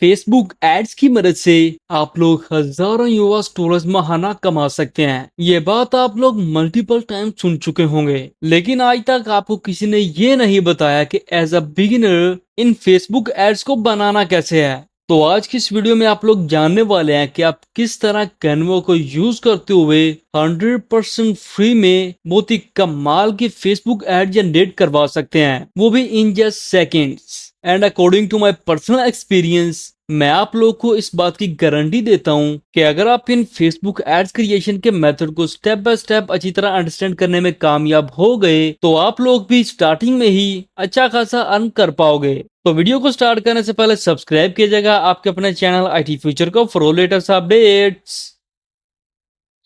Facebook ads की मदद से आप लोग हजारों यूएस डॉलर्स महाना कमा सकते हैं। ये बात आप लोग मल्टीपल टाइम सुन चुके होंगे, लेकिन आज तक आपको किसी ने ये नहीं बताया कि as a beginner in Facebook ads को बनाना कैसे है। तो आज की इस वीडियो में आप लोग जानने वाले हैं कि आप किस तरह कैनवा को यूज करते हुए 100% फ्री में बहुत ही कमाल की फेसबुक एड जनरेट करवा सकते हैं, वो भी in just seconds. And according to my personal experience, मैं आप लोग को इस बात की गारंटी देता हूं कि अगर आप इन फेसबुक एड्स क्रिएशन के मेथड को स्टेप बाय स्टेप अच्छी तरह अंडरस्टैंड करने में कामयाब हो गए तो आप लोग भी स्टार्टिंग में ही अच्छा खासा अर्न कर पाओगे। तो वीडियो को स्टार्ट करने से पहले सब्सक्राइब कीजिएगा आपके अपने चैनल आईटी फ्यूचर को for latest updates.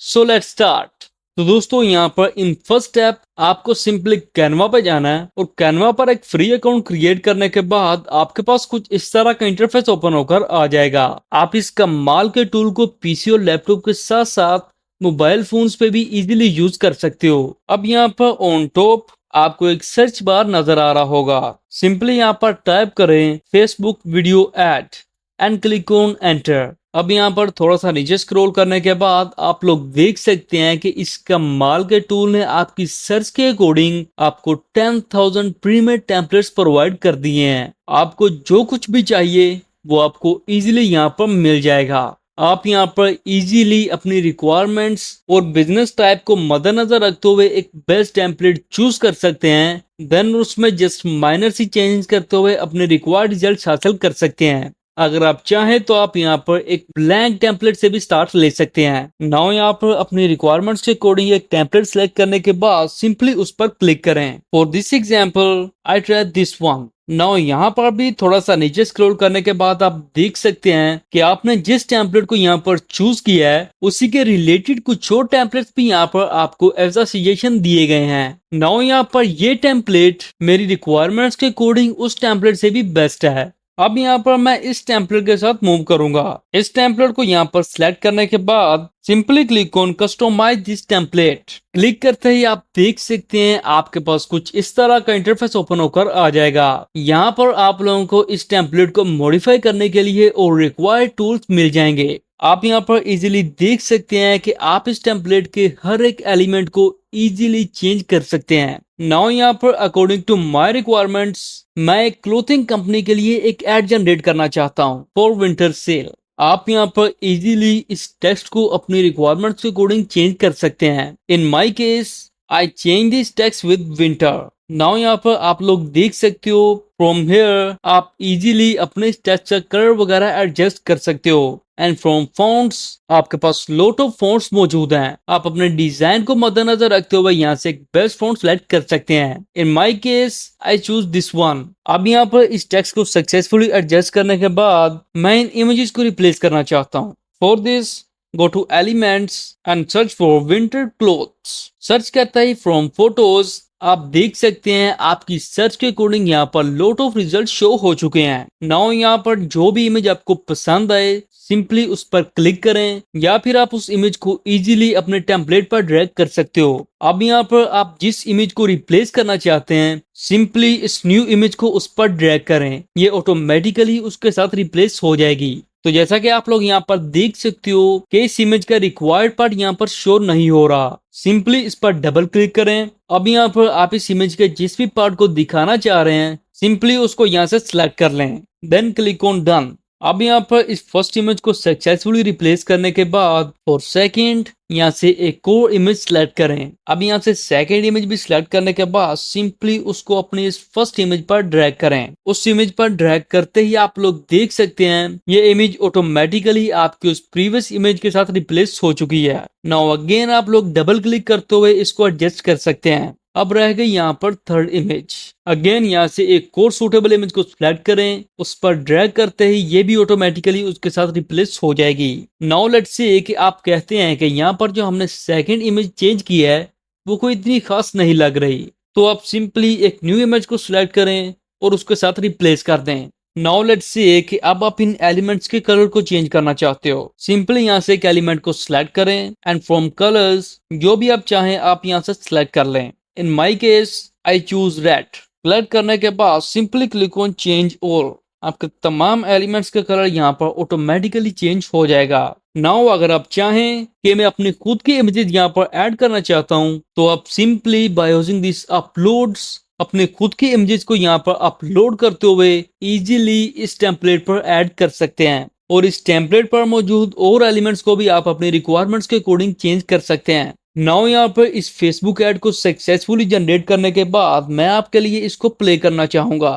So let's start. तो दोस्तों यहाँ पर इन फर्स्ट स्टेप आपको सिंपली कैनवा पे जाना है और कैनवा पर एक फ्री अकाउंट क्रिएट करने के बाद आपके पास कुछ इस तरह का इंटरफेस ओपन होकर आ जाएगा। आप इस कमाल के टूल को पीसी और लैपटॉप के साथ साथ मोबाइल फोन्स पे भी इजीली यूज कर सकते हो। अब यहाँ पर ऑन टॉप आपको एक सर्च बार नजर आ रहा होगा। सिंपली यहाँ पर टाइप करें Facebook video add and click on enter. अब यहाँ पर थोड़ा सा नीचे स्क्रॉल करने के बाद आप लोग देख सकते हैं कि इस कमाल के टूल ने आपकी सर्च के अकॉर्डिंग आपको 10,000 प्रीमियम टेम्पलेट्स प्रोवाइड कर दिए हैं। आपको जो कुछ भी चाहिए वो आपको इजीली यहाँ पर मिल जाएगा। आप यहाँ पर इजीली अपनी रिक्वायरमेंट्स और बिजनेस टाइप को मद्देनजर रखते हुए एक बेस्ट टेम्पलेट चूज कर सकते हैं। देन उसमें जस्ट माइनर सी चेंज करते हुए अपने रिक्वायर्ड रिजल्ट हासिल कर सकते हैं। अगर आप चाहें तो आप यहाँ पर एक ब्लैंक टेम्पलेट से भी स्टार्ट ले सकते हैं। नाउ यहाँ पर अपनी रिक्वायरमेंट्स के अकॉर्डिंग एक टेम्पलेट सेलेक्ट करने के बाद सिंपली उस पर क्लिक करें। For this example I try this one. Now यहाँ पर भी थोड़ा सा नीचे स्क्रॉल करने के बाद आप देख सकते हैं कि आपने जिस टेम्पलेट को यहाँ पर चूज किया है उसी के रिलेटेड कुछ और टेम्पलेट्स भी यहाँ पर आपको एज अ सजेशन दिए गए हैं। नाउ यहाँ पर ये टेम्पलेट मेरी रिक्वायरमेंट्स के अकॉर्डिंग उस टेम्पलेट से भी बेस्ट है। अब यहाँ पर मैं इस टेम्पलेट के साथ मूव करूंगा। इस टेम्पलेट को यहाँ पर सिलेक्ट करने के बाद simply click on customize this template. Click करते ही आप देख सकते हैं आपके पास कुछ इस तरह का इंटरफेस ओपन होकर आ जाएगा। यहाँ पर आप लोगों को इस टेम्पलेट को मॉडिफाई करने के लिए और रिक्वायर्ड टूल्स मिल जाएंगे। आप यहाँ पर इजीली देख सकते हैं कि आप इस टेम्पलेट के हर एक एलिमेंट को इजीली चेंज कर सकते हैं। नाउ यहाँ पर अकॉर्डिंग टू माय रिक्वायरमेंट्स मैं एक क्लोथिंग कंपनी के लिए एक एड जनरेट करना चाहता हूँ फॉर विंटर सेल। आप यहाँ पर इजीली इस टेक्स्ट को अपनी रिक्वायरमेंट्स के अकॉर्डिंग चेंज कर सकते हैं। In my case I change this text with winter. Now यहाँ पर आप लोग देख सकते हो फ्रॉम हियर आप इजीली अपने टेक्स्ट का कलर वगैरह एडजस्ट कर सकते हो। एंड फ्रॉम फॉन्ट्स आपके पास लॉट ऑफ फॉन्ट्स मौजूद हैं। आप अपने डिजाइन को मद्देनजर रखते हुए यहाँ से एक बेस्ट फॉन्ट सेलेक्ट कर सकते हैं। In my case I choose this one. अब यहाँ पर इस टेक्स्ट को सक्सेसफुली एडजस्ट करने के बाद मैं इन इमेजेस को रिप्लेस करना चाहता हूँ। For this go two elements and search for winter clothes. Search करता ही फ्रॉम फोटोज आप देख सकते हैं आपकी सर्च के अकॉर्डिंग यहाँ पर लॉट ऑफ रिजल्ट शो हो चुके हैं। नाउ यहाँ पर जो भी इमेज आपको पसंद आए सिंपली उस पर क्लिक करें या फिर आप उस इमेज को इजीली अपने टेम्पलेट पर ड्रैग कर सकते हो। अब यहाँ पर आप जिस इमेज को रिप्लेस करना चाहते हैं सिंपली इस न्यू इमेज को उस पर ड्रैग करें, ये ऑटोमेटिकली उसके साथ रिप्लेस हो जाएगी। तो जैसा कि आप लोग यहाँ पर देख सकते हो कि इस इमेज का रिक्वायर्ड पार्ट यहाँ पर शो नहीं हो रहा। सिंपली इस पर डबल क्लिक करें। अब यहाँ पर आप इस इमेज के जिस भी पार्ट को दिखाना चाह रहे हैं सिंपली उसको यहाँ से सिलेक्ट कर लें। Then click on done. अब यहाँ पर इस फर्स्ट इमेज को सक्सेसफुली रिप्लेस करने के बाद फॉर सेकंड यहाँ से एक और इमेज सिलेक्ट करें। अब यहाँ से सेकंड इमेज भी सिलेक्ट करने के बाद सिंपली उसको अपनी इस फर्स्ट इमेज पर ड्रैग करें। उस इमेज पर ड्रैग करते ही आप लोग देख सकते हैं ये इमेज ऑटोमेटिकली आपकी उस प्रीवियस इमेज के साथ रिप्लेस हो चुकी है। नाउ अगेन आप लोग डबल क्लिक करते हुए इसको एडजस्ट कर सकते हैं। अब रह गई यहाँ पर थर्ड इमेज। अगेन यहाँ से एक और सूटेबल इमेज को सिलेक्ट करें, उस पर ड्रैग करते ही ये भी ऑटोमेटिकली उसके साथ रिप्लेस हो जाएगी। नाउ लेट्स से कि आप कहते हैं कि यहाँ पर जो हमने सेकंड इमेज चेंज की है वो कोई इतनी खास नहीं लग रही, तो आप सिंपली एक न्यू इमेज को सिलेक्ट करें और उसके साथ रिप्लेस कर दें। नाउ लेट्स से कि अब आप इन एलिमेंट्स के कलर को चेंज करना चाहते हो। सिंपली यहाँ से एक एलिमेंट को सिलेक्ट करें एंड फ्रॉम कलर्स जो भी आप चाहें आप यहाँ से सिलेक्ट कर लें। In my case I choose red. Select करने के बाद simply click on change all. आपके तमाम एलिमेंट्स का कलर यहाँ पर ऑटोमेटिकली चेंज हो जाएगा। नाउ अगर आप चाहें कि मैं अपनी खुद की इमेजेस यहाँ पर ऐड करना चाहता हूँ, तो आप simply by using this uploads अपने खुद की इमेजेस को यहाँ पर अपलोड करते हुए इजीली इस टेम्पलेट पर ऐड कर सकते हैं। और इस टेम्पलेट पर मौजूद और एलिमेंट्स को भी आप अपनी रिक्वायरमेंट्स के अकॉर्डिंग चेंज कर सकते हैं। नाउ यहाँ पर इस फेसबुक ऐड को सक्सेसफुली जनरेट करने के बाद मैं आपके लिए इसको प्ले करना चाहूंगा।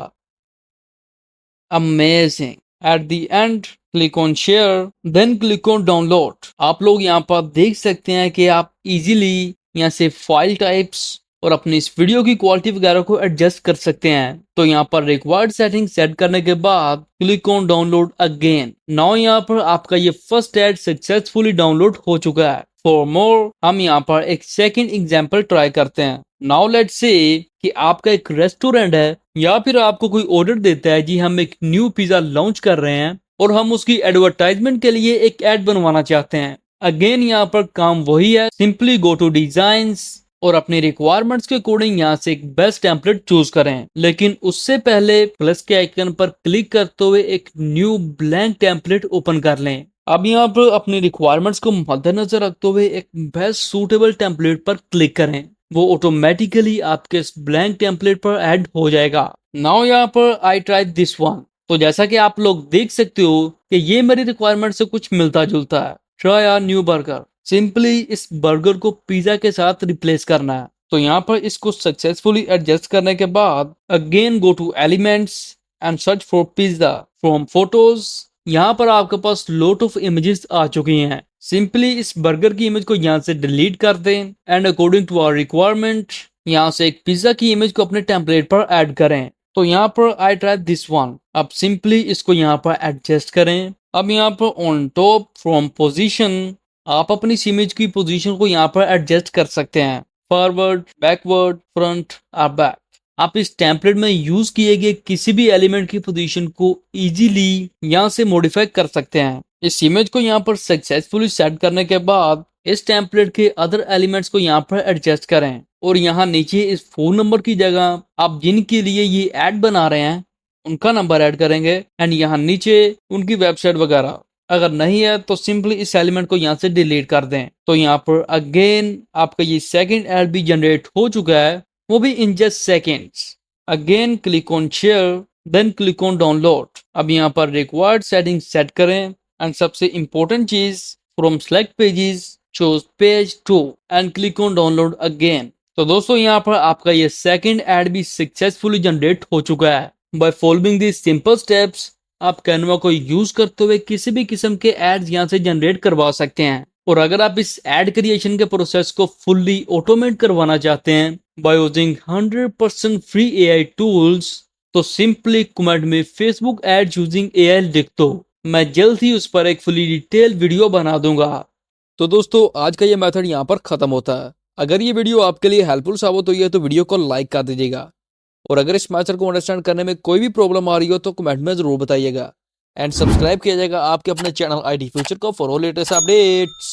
Amazing. At the end click on share, then click on download. आप लोग यहाँ पर देख सकते हैं कि आप इजीली यहाँ से फाइल टाइप्स और अपनी इस वीडियो की क्वालिटी वगैरह को एडजस्ट कर सकते हैं। तो यहाँ पर रिक्वायर्ड सेटिंग सेट करने के बाद click on download again. Now यहाँ पर आपका ये फर्स्ट एड सक्सेसफुली डाउनलोड हो चुका है। फॉर मोर हम यहाँ पर एक सेकंड एग्जांपल ट्राई करते हैं। नाउ लेट्स से कि आपका एक रेस्टोरेंट है या फिर आपको कोई ऑर्डर देता है, जी हम एक न्यू पिज्जा लॉन्च कर रहे हैं और हम उसकी एडवर्टाइजमेंट के लिए एक एड बनवाना चाहते हैं। अगेन यहाँ पर काम वही है, सिंपली गो टू डिजाइन्स और अपनी रिक्वायरमेंट्स के अकॉर्डिंग यहाँ से एक बेस्ट टेम्पलेट चूज करें। लेकिन उससे पहले प्लस के आइकन पर क्लिक करते हुए एक न्यू ब्लैंक टेम्पलेट ओपन कर लें। अब यहाँ पर अपनी रिक्वायरमेंट्स को मद्देनजर रखते हुए एक बेस्ट सूटेबल टेम्पलेट पर क्लिक करें। वो ऑटोमेटिकली आपके इस ब्लैंक टेम्पलेट पर ऐड हो जाएगा। नाउ यहाँ पर आई ट्राई दिस वन। तो जैसा कि आप लोग देख सकते हो कि ये मेरी रिक्वायरमेंट से कुछ मिलता जुलता है। Try a new burger. Simply इस बर्गर को पिज्जा के साथ रिप्लेस करना है। तो यहाँ पर इसको सक्सेसफुली एडजस्ट करने के बाद again go two elements and search for pizza from photos. यहाँ पर आपके पास लॉट ऑफ इमेजेस आ चुकी हैं। सिंपली इस बर्गर की इमेज को यहाँ से डिलीट कर दें and according to our requirement यहाँ से एक पिज्जा की इमेज को अपने टेम्पलेट पर ऐड करें। तो यहाँ पर आई ट्राई दिस वन। अब सिंपली इसको यहाँ पर एडजस्ट करें। अब यहाँ पर ऑन टॉप फ्रॉम पोजीशन आप अपनी इमेज की पोजीशन को यहाँ पर एडजस्ट कर सकते हैं, फॉरवर्ड, बैकवर्ड, फ्रंट और बैक। आप इस टेम्पलेट में यूज किए गए किसी भी एलिमेंट की पोजीशन को इजीली यहाँ से मॉडिफाई कर सकते हैं। इस इमेज को यहाँ पर सक्सेसफुली सेट करने के बाद इस टेम्पलेट के अदर एलिमेंट्स को यहाँ पर एडजस्ट करें और यहाँ नीचे इस फोन नंबर की जगह आप जिनके लिए ये ऐड बना रहे हैं उनका नंबर ऐड करेंगे एंड यहाँ नीचे उनकी वेबसाइट वगैरह। अगर नहीं है तो सिंपली इस एलिमेंट को यहाँ से डिलीट कर दें। तो यहाँ पर अगेन आपका ये सेकंड ऐड भी जनरेट हो चुका है, वो भी in just seconds. Again click on share, then click on download. अब यहाँ पर रिक्वायर्ड सेटिंग सेट करें एंड सबसे इंपॉर्टेंट चीज from select pages choose page 2 and click on download again. तो दोस्तों यहाँ पर आपका ये सेकंड ऐड भी सक्सेसफुली जनरेट हो चुका है। By following this simple steps आप कैनवा को यूज करते हुए किसी भी किस्म के एड्स यहाँ से जनरेट करवा सकते हैं। और अगर आप इस एड क्रिएशन के प्रोसेस को फुल्ली ऑटोमेट करवाना चाहते हैं by using 100% free AI tools, तो सिंपली कमेंट में फेसबुक एड यूजिंग एआई लिख दो। मैं जल्द ही उस पर एक फुली डिटेल वीडियो बना दूंगा। तो दोस्तों आज का ये मेथड यहाँ पर खत्म होता है। अगर ये वीडियो आपके लिए हेल्पफुल साबित हुई है तो वीडियो को लाइक कर दीजिएगा। और अगर इस मेथड को अंडरस्टैंड करने में कोई भी प्रॉब्लम आ रही हो तो कमेंट में जरूर बताइएगा एंड सब्सक्राइब किया जाएगा आपके अपने चैनल आईटी फ्यूचर को फॉर लेटेस्ट अपडेट्स।